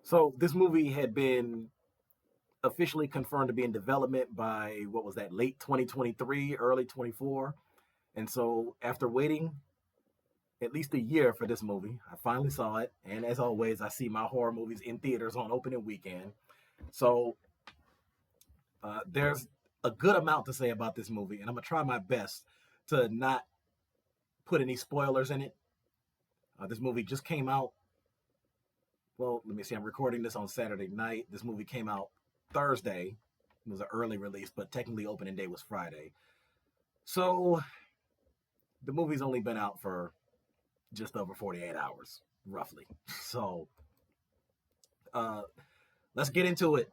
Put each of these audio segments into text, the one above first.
So this movie had been officially confirmed to be in development by what was that, late 2023, early 24. And so after waiting at least a year for this movie, I finally saw it. And as always, I see my horror movies in theaters on opening weekend. So there's a good amount to say about this movie, and I'm gonna try my best to not put any spoilers in it. This movie just came out. Well, let me see. I'm recording this on Saturday night. This movie came out Thursday. It was an early release, but technically opening day was Friday. So the movie's only been out for just over 48 hours, roughly. So uh, let's get into it.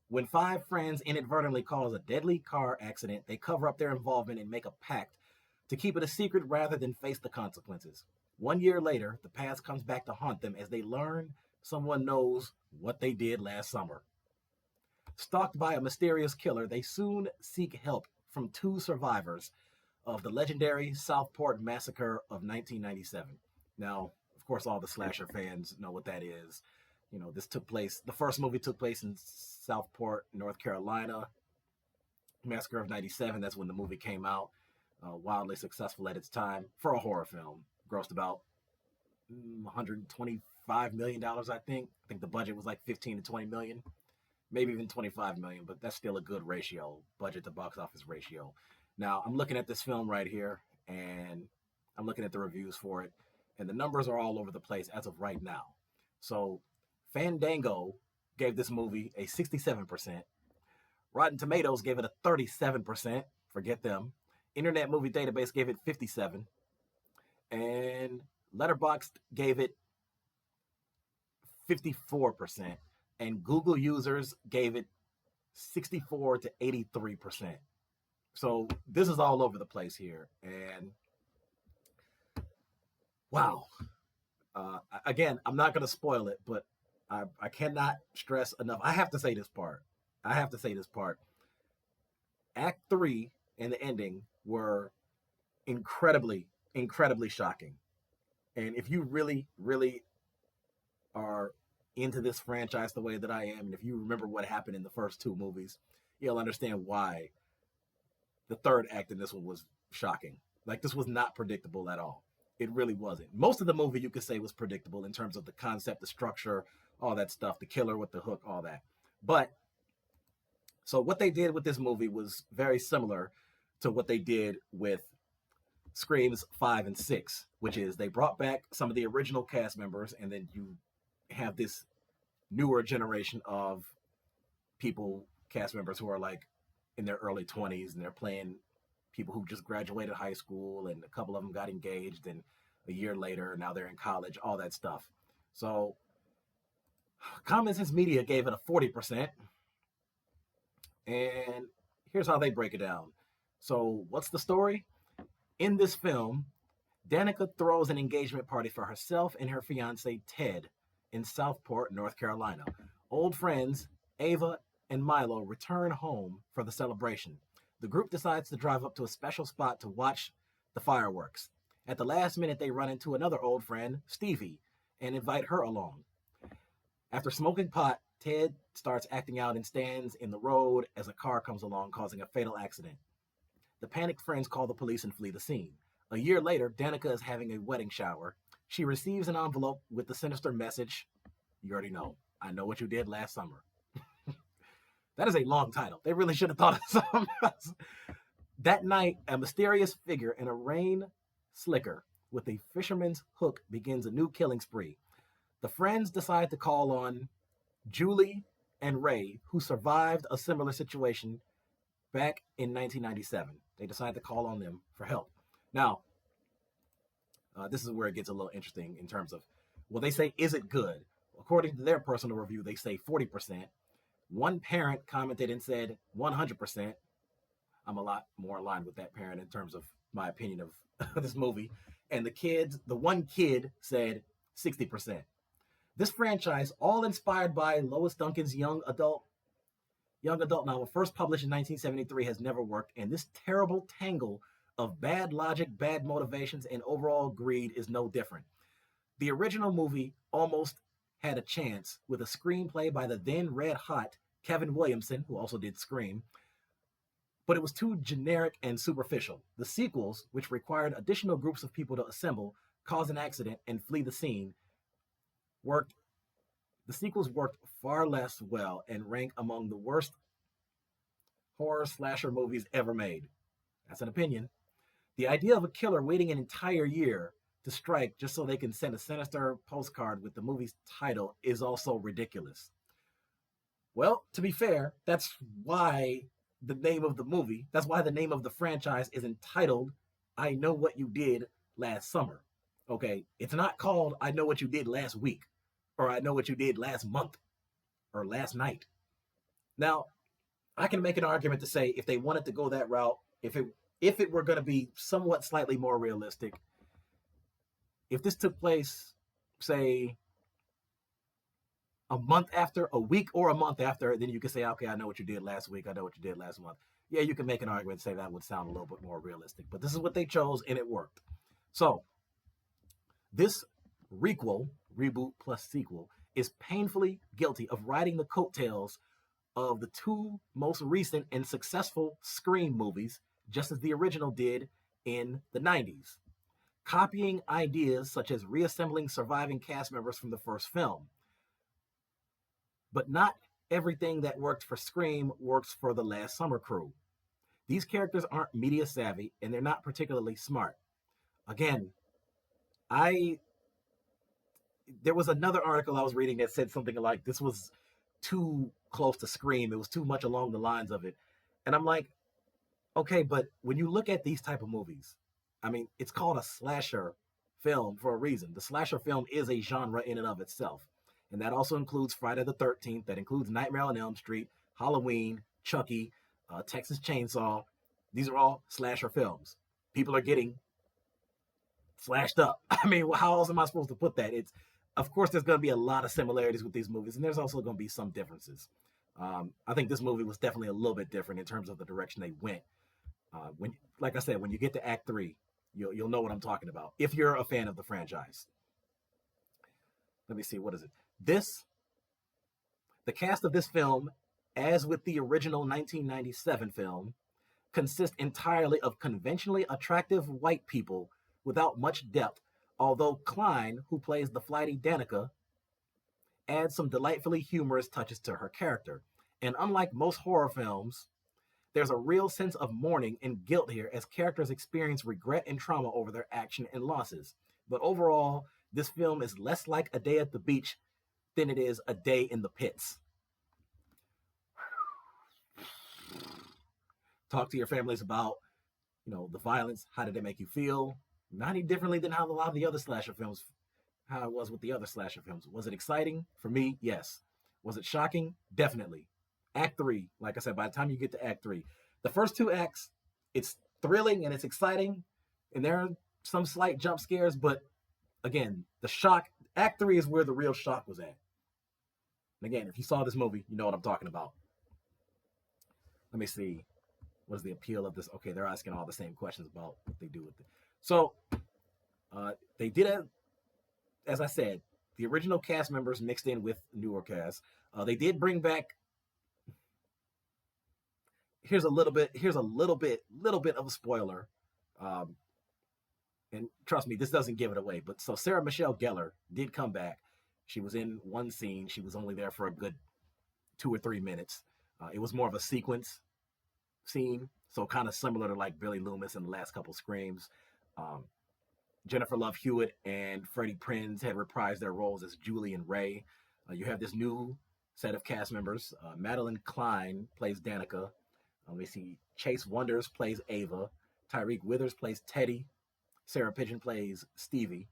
When five friends inadvertently cause a deadly car accident, they cover up their involvement and make a pact to keep it a secret rather than face the consequences. 1 year later, the past comes back to haunt them as they learn someone knows what they did last summer. Stalked by a mysterious killer, they soon seek help from two survivors of the legendary Southport Massacre of 1997. Now, of course, all the slasher fans know what that is. You know, the first movie took place in Southport, North Carolina. Massacre of 97, that's when the movie came out. Wildly successful at its time for a horror film. Grossed about $125 million, I think. I think the budget was like 15 to 20 million, maybe even 25 million, but that's still a good ratio, budget to box office ratio. Now, I'm looking at this film right here, and I'm looking at the reviews for it, and the numbers are all over the place as of right now. So, Fandango gave this movie a 67%. Rotten Tomatoes gave it a 37%. Forget them. Internet Movie Database gave it 57. And Letterboxd gave it 54%. And Google users gave it 64 to 83%. So this is all over the place here. And wow. Again, I'm not going to spoil it, but I cannot stress enough. I have to say this part. Act 3 and the ending were incredibly, incredibly shocking. And if you really, really are into this franchise the way that I am, and if you remember what happened in the first two movies, you'll understand why the third act in this one was shocking. Like, this was not predictable at all. It really wasn't. Most of the movie you could say was predictable in terms of the concept, the structure, all that stuff, the killer with the hook, all that. But so what they did with this movie was very similar to what they did with Screams 5 and 6, which is they brought back some of the original cast members, and then you have this newer generation of people, cast members who are like in their early 20s, and they're playing people who just graduated high school, and a couple of them got engaged, and a year later, now they're in college, all that stuff. So Common Sense Media gave it a 40%. And here's how they break it down. So what's the story? In this film, Danica throws an engagement party for herself and her fiance, Ted, in Southport, North Carolina. Old friends, Ava and Milo, return home for the celebration. The group decides to drive up to a special spot to watch the fireworks. At the last minute, they run into another old friend, Stevie, and invite her along. After smoking pot, Ted starts acting out and stands in the road as a car comes along, causing a fatal accident. The panicked friends call the police and flee the scene. A year later, Danica is having a wedding shower. She receives an envelope with the sinister message, "You already know. I know what you did last summer." That is a long title. They really should have thought of something else. That night, a mysterious figure in a rain slicker with a fisherman's hook begins a new killing spree. The friends decide to call on Julie and Ray, who survived a similar situation back in 1997. They decide to call on them for help. Now, this is where it gets a little interesting in terms of, well, they say, is it good? According to their personal review, they say 40%. One parent commented and said 100%. I'm a lot more aligned with that parent in terms of my opinion of this movie. And the one kid said 60%. This franchise, all inspired by Lois Duncan's young adult novel, first published in 1973, has never worked, and this terrible tangle of bad logic, bad motivations, and overall greed is no different. The original movie almost had a chance with a screenplay by the then red hot Kevin Williamson, who also did Scream, but it was too generic and superficial. The sequels, which required additional groups of people to assemble, cause an accident, and flee the scene, worked. The sequels worked far less well and rank among the worst horror slasher movies ever made. That's an opinion. The idea of a killer waiting an entire year to strike just so they can send a sinister postcard with the movie's title is also ridiculous. Well, to be fair, that's why the name of the movie, that's why the name of the franchise is entitled I Know What You Did Last Summer. Okay, it's not called I Know What You Did Last Week or I Know What You Did Last Month or last night. Now, I can make an argument to say if they wanted to go that route, if it were going to be somewhat slightly more realistic, if this took place, say, a month after, a week or a month after, then you can say, okay, I know what you did last week, I know what you did last month. Yeah, you can make an argument and say that would sound a little bit more realistic, but this is what they chose and it worked. So, this requel, reboot plus sequel, is painfully guilty of riding the coattails of the two most recent and successful Scream movies, just as the original did in the 90s. Copying ideas such as reassembling surviving cast members from the first film. But not everything that worked for Scream works for the Last Summer crew. These characters aren't media savvy and they're not particularly smart. Again, there was another article I was reading that said something like this was too close to Scream. It was too much along the lines of it. And I'm like, okay, but when you look at these type of movies, I mean, it's called a slasher film for a reason. The slasher film is a genre in and of itself. And that also includes Friday the 13th. That includes Nightmare on Elm Street, Halloween, Chucky, Texas Chainsaw. These are all slasher films. People are getting slashed up. I mean, how else am I supposed to put that? Of course, there's going to be a lot of similarities with these movies, and there's also going to be some differences. I think this movie was definitely a little bit different in terms of the direction they went. Like I said, when you get to Act 3, you'll know what I'm talking about, if you're a fan of the franchise. Let me see, what is it? The cast of this film, as with the original 1997 film, consists entirely of conventionally attractive white people without much depth, although Cline, who plays the flighty Danica, adds some delightfully humorous touches to her character. And unlike most horror films, there's a real sense of mourning and guilt here as characters experience regret and trauma over their action and losses. But overall, this film is less like A Day at the Beach than it is A Day in the Pits. Talk to your families about, the violence. How did it make you feel? Not any differently than how a lot of the other slasher films, how it was with the other slasher films. Was it exciting? For me, yes. Was it shocking? Definitely. Act 3, like I said, by the time you get to Act 3, the first two acts, it's thrilling and it's exciting, and there are some slight jump scares, but again, the shock, Act 3 is where the real shock was at. And again, if you saw this movie, you know what I'm talking about. Let me see. What is the appeal of this? Okay, they're asking all the same questions about what they do with it. So, they did as I said, the original cast members mixed in with newer cast. They did bring back. Here's a little bit of a spoiler. And trust me, this doesn't give it away. But so Sarah Michelle Gellar did come back. She was in one scene. She was only there for a good 2 or 3 minutes. It was more of a sequence scene, so kind of similar to like Billy Loomis in the last couple Screams. Jennifer Love Hewitt and Freddie Prinze had reprised their roles as Julie and Ray. You have this new set of cast members. Madelyn Cline plays Danica. We see Chase Wonders plays Ava. Tyriq Withers plays Teddy. Sarah Pidgeon plays Stevie.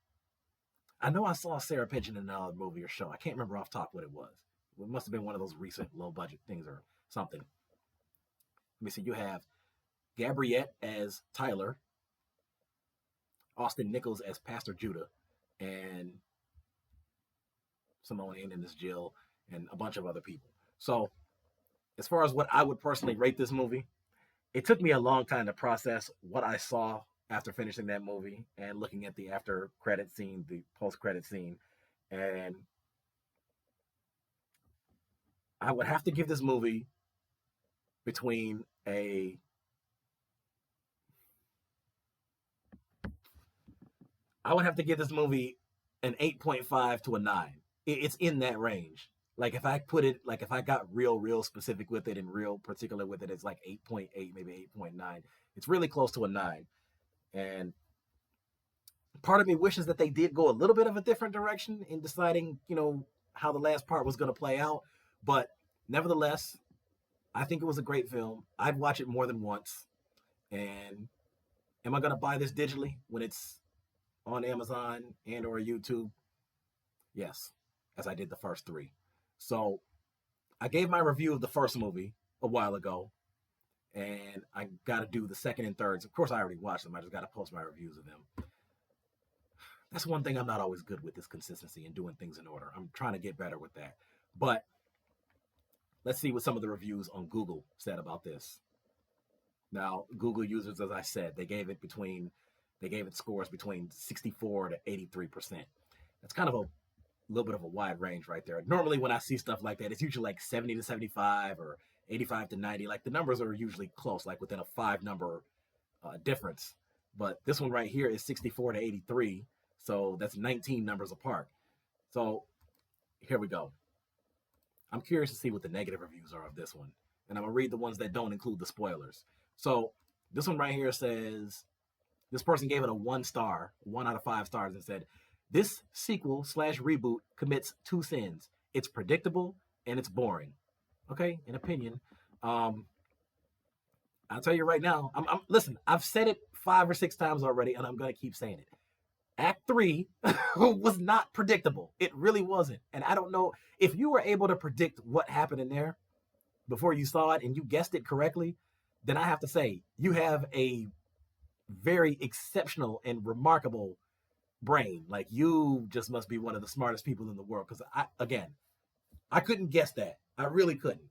I know I saw Sarah Pidgeon in another movie or show. I can't remember off top what it was. It must have been one of those recent low-budget things or something. Let me see. You have Gabbriette as Tyler, Austin Nichols as Pastor Judah, and Simone Inman as Jill, and a bunch of other people. So, as far as what I would personally rate this movie, it took me a long time to process what I saw after finishing that movie and looking at the after credit scene, the post credit scene, and I would have to give this movie between a I would have to give this movie an 8.5 to a 9. It's in that range. Like if I put it, like if I got real specific with it and real particular with it, it's like 8.8, maybe 8.9. It's really close to a 9. And part of me wishes that they did go a little bit of a different direction in deciding, how the last part was going to play out. But nevertheless, I think it was a great film. I'd watch it more than once. And am I going to buy this digitally when it's on Amazon and or YouTube? Yes, as I did the first three. So I gave my review of the first movie a while ago, and I got to do the second and thirds. Of course, I already watched them. I just got to post my reviews of them. That's one thing I'm not always good with, is consistency and doing things in order. I'm trying to get better with that. But let's see what some of the reviews on Google said about this. Now, Google users, as I said, they gave it scores between 64 to 83%. That's kind of a little bit of a wide range right there. Normally, when I see stuff like that, it's usually like 70 to 75 or 85 to 90. Like the numbers are usually close, like within a 5-number difference. But this one right here is 64 to 83. So that's 19 numbers apart. So here we go. I'm curious to see what the negative reviews are of this one. And I'm going to read the ones that don't include the spoilers. So this one right here says, this person gave it a 1 star, 1 out of 5 stars, and said, this sequel/reboot commits 2 sins. It's predictable and it's boring. Okay, an opinion. I'll tell you right now. Listen. I've said it 5 or 6 times already, and I'm gonna keep saying it. Act 3 was not predictable. It really wasn't. And I don't know if you were able to predict what happened in there before you saw it and you guessed it correctly. Then I have to say you have a very exceptional and remarkable brain. Like, you just must be one of the smartest people in the world, because I couldn't guess that. I really couldn't.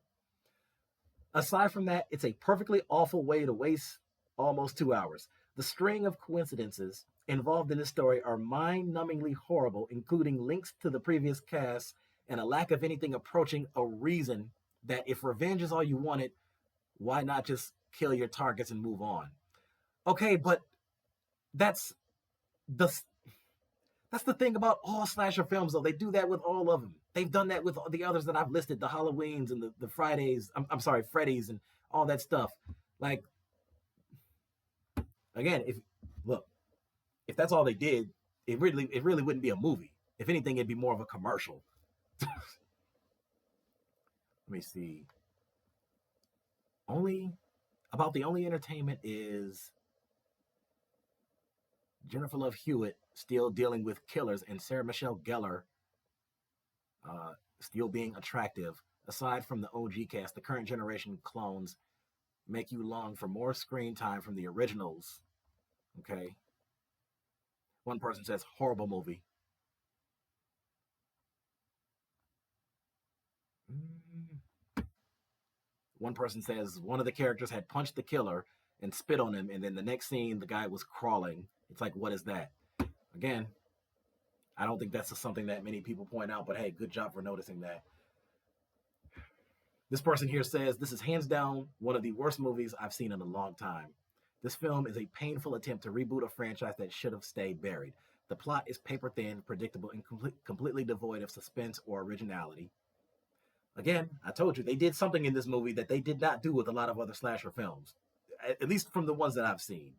Aside from that, it's a perfectly awful way to waste almost 2 hours. The string of coincidences involved in this story are mind-numbingly horrible, including links to the previous cast and a lack of anything approaching a reason that, if revenge is all you wanted, why not just kill your targets and move on? Okay, but that's the thing about all slasher films, though. They do that with all of them. They've done that with the others that I've listed, the Halloweens and the Fridays. I'm sorry, Freddy's and all that stuff. Like, again, if that's all they did, it really wouldn't be a movie. If anything, it'd be more of a commercial. Let me see. The only entertainment is Jennifer Love Hewitt still dealing with killers, and Sarah Michelle Gellar still being attractive. Aside from the OG cast, the current generation clones make you long for more screen time from the originals. Okay. One person says, horrible movie. One person says one of the characters had punched the killer and spit on him, and then the next scene, the guy was crawling. It's like, what is that? Again, I don't think that's something that many people point out, but hey, good job for noticing that. This person here says, this is hands down one of the worst movies I've seen in a long time. This film is a painful attempt to reboot a franchise that should have stayed buried. The plot is paper thin, predictable, and completely devoid of suspense or originality. Again, I told you, they did something in this movie that they did not do with a lot of other slasher films, at least from the ones that I've seen.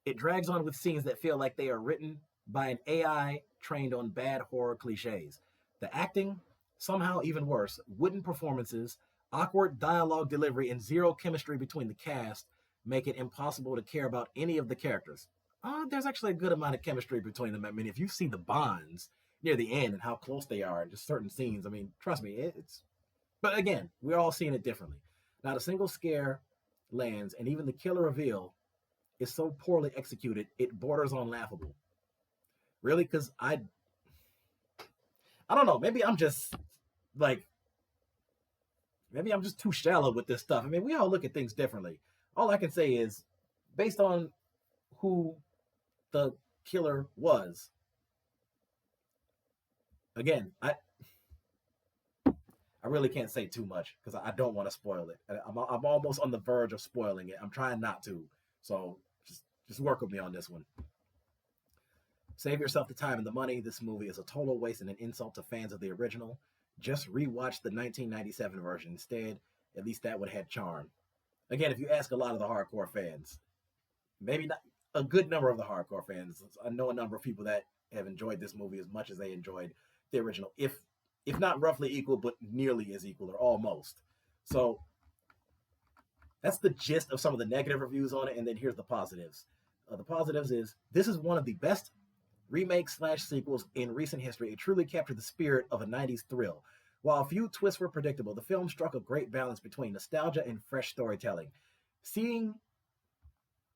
It drags on with scenes that feel like they are written by an AI trained on bad horror cliches. The acting, somehow even worse, wooden performances, awkward dialogue delivery, and zero chemistry between the cast make it impossible to care about any of the characters. There's actually a good amount of chemistry between them. I mean, if you see the bonds near the end and how close they are in just certain scenes, I mean, trust me, it's... But again, we're all seeing it differently. Not a single scare lands, and even the killer reveal is so poorly executed, it borders on laughable. Really? Because I don't know, maybe I'm just too shallow with this stuff. I mean, we all look at things differently. All I can say is, based on who the killer was, again, I really can't say too much because I don't want to spoil it. I'm almost on the verge of spoiling it. I'm trying not to. So just work with me on this one. Save yourself the time and the money. This movie is a total waste and an insult to fans of the original. Just rewatch the 1997 version instead. At least that would have had charm. Again, if you ask a lot of the hardcore fans, maybe not a good number of the hardcore fans, I know a number of people that have enjoyed this movie as much as they enjoyed the original, if not roughly equal, but nearly as equal or almost. So that's the gist of some of the negative reviews on it, and then here's the positives. The positives is this is one of the best remakes / sequels in recent history. It truly captured the spirit of a 90s thrill. While a few twists were predictable, the film struck a great balance between nostalgia and fresh storytelling. Seeing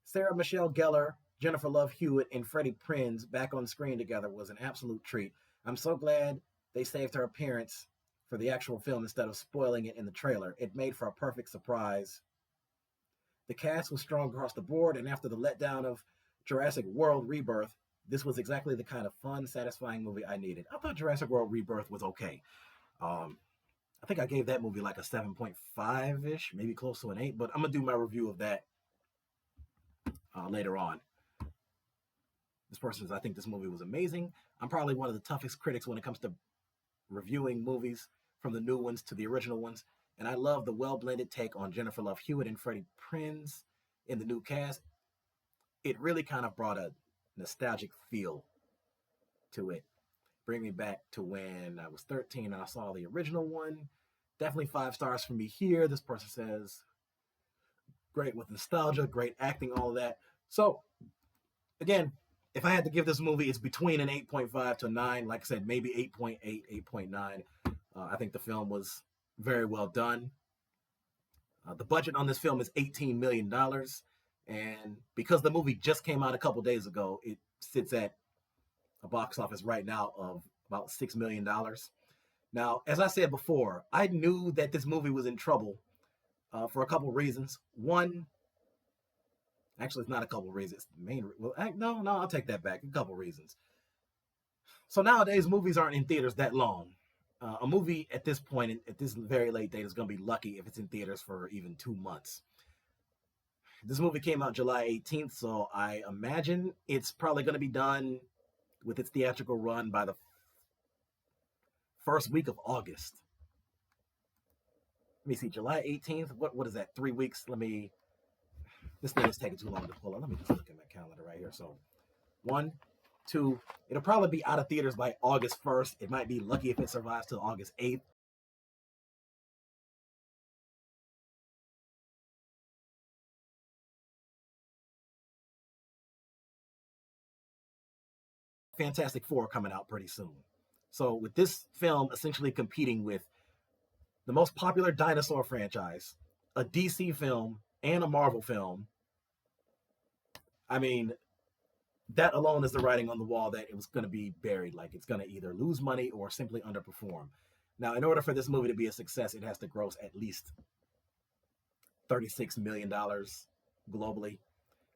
Sarah Michelle Gellar, Jennifer Love Hewitt, and Freddie Prinze back on screen together was an absolute treat. I'm so glad they saved her appearance for the actual film instead of spoiling it in the trailer. It made for a perfect surprise. The cast was strong across the board, and after the letdown of Jurassic World Rebirth, this was exactly the kind of fun, satisfying movie I needed. I thought Jurassic World Rebirth was okay. I think I gave that movie like a 7.5-ish, maybe close to an 8, but I'm going to do my review of that later on. This person says, I think this movie was amazing. I'm probably one of the toughest critics when it comes to reviewing movies from the new ones to the original ones, and I love the well-blended take on Jennifer Love Hewitt and Freddie Prinze in the new cast. It really kind of brought a nostalgic feel to it. Bring me back to when I was 13 and I saw the original one. Definitely 5 stars for me here. This person says, great with nostalgia, great acting, all of that. So, again, if I had to give this movie, it's between an 8.5 to a 9. Like I said, maybe 8.8, 8.9. I think the film was very well done. The budget on this film is $18 million. And because the movie just came out a couple days ago, it sits at a box office right now of about $6 million. Now, as I said before, I knew that this movie was in trouble for a couple reasons. One, actually, it's not a couple reasons. I'll take that back. A couple reasons. So nowadays, movies aren't in theaters that long. A movie at this point, at this very late date, is going to be lucky if it's in theaters for even 2 months. This movie came out July 18th, so I imagine it's probably going to be done with its theatrical run by the first week of August. Let me see, July 18th. What is that? 3 weeks? This thing is taking too long to pull up. Let me just look at my calendar right here. So 1, 2, it'll probably be out of theaters by August 1st. It might be lucky if it survives till August 8th. Fantastic Four coming out pretty soon. So with this film essentially competing with the most popular dinosaur franchise, a DC film, and a Marvel film, I mean, that alone is the writing on the wall that it was going to be buried. Like, it's going to either lose money or simply underperform. Now, in order for this movie to be a success, it has to gross at least $36 million globally.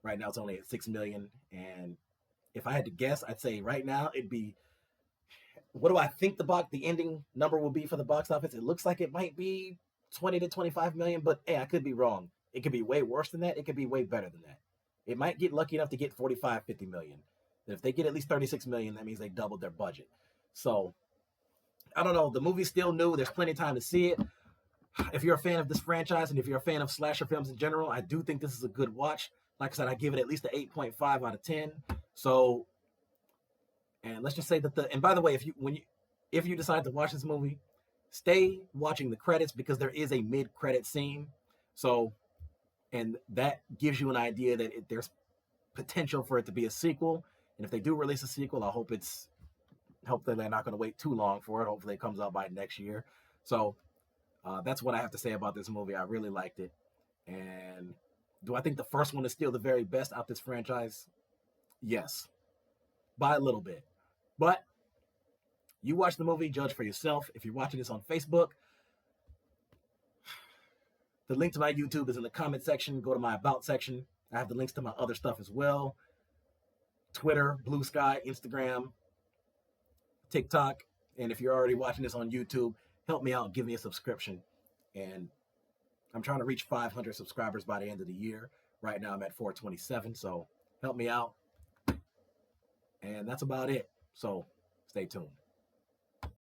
Right now, it's only at $6 million. And if I had to guess, I'd say right now it'd be, what do I think the ending number will be for the box office? It looks like it might be 20 to 25 million, but hey, I could be wrong. It could be way worse than that. It could be way better than that. It might get lucky enough to get 45, 50 million. And if they get at least 36 million, that means they doubled their budget. So, I don't know. The movie's still new. There's plenty of time to see it. If you're a fan of this franchise and if you're a fan of slasher films in general, I do think this is a good watch. Like I said, I give it at least an 8.5 out of 10. So, and let's just say that and by the way, if you decide to watch this movie, stay watching the credits because there is a mid-credit scene. So, and that gives you an idea that there's potential for it to be a sequel. And if they do release a sequel, I hope they're not going to wait too long for it. Hopefully it comes out by next year. So that's what I have to say about this movie. I really liked it. And do I think the first one is still the very best out this franchise? Yes, by a little bit. But you watch the movie, judge for yourself. If you're watching this on Facebook, the link to my YouTube is in the comment section. Go to my About section. I have the links to my other stuff as well. Twitter, Blue Sky, Instagram, TikTok. And if you're already watching this on YouTube, help me out, give me a subscription. And I'm trying to reach 500 subscribers by the end of the year. Right now I'm at 427, so help me out. And that's about it. So stay tuned.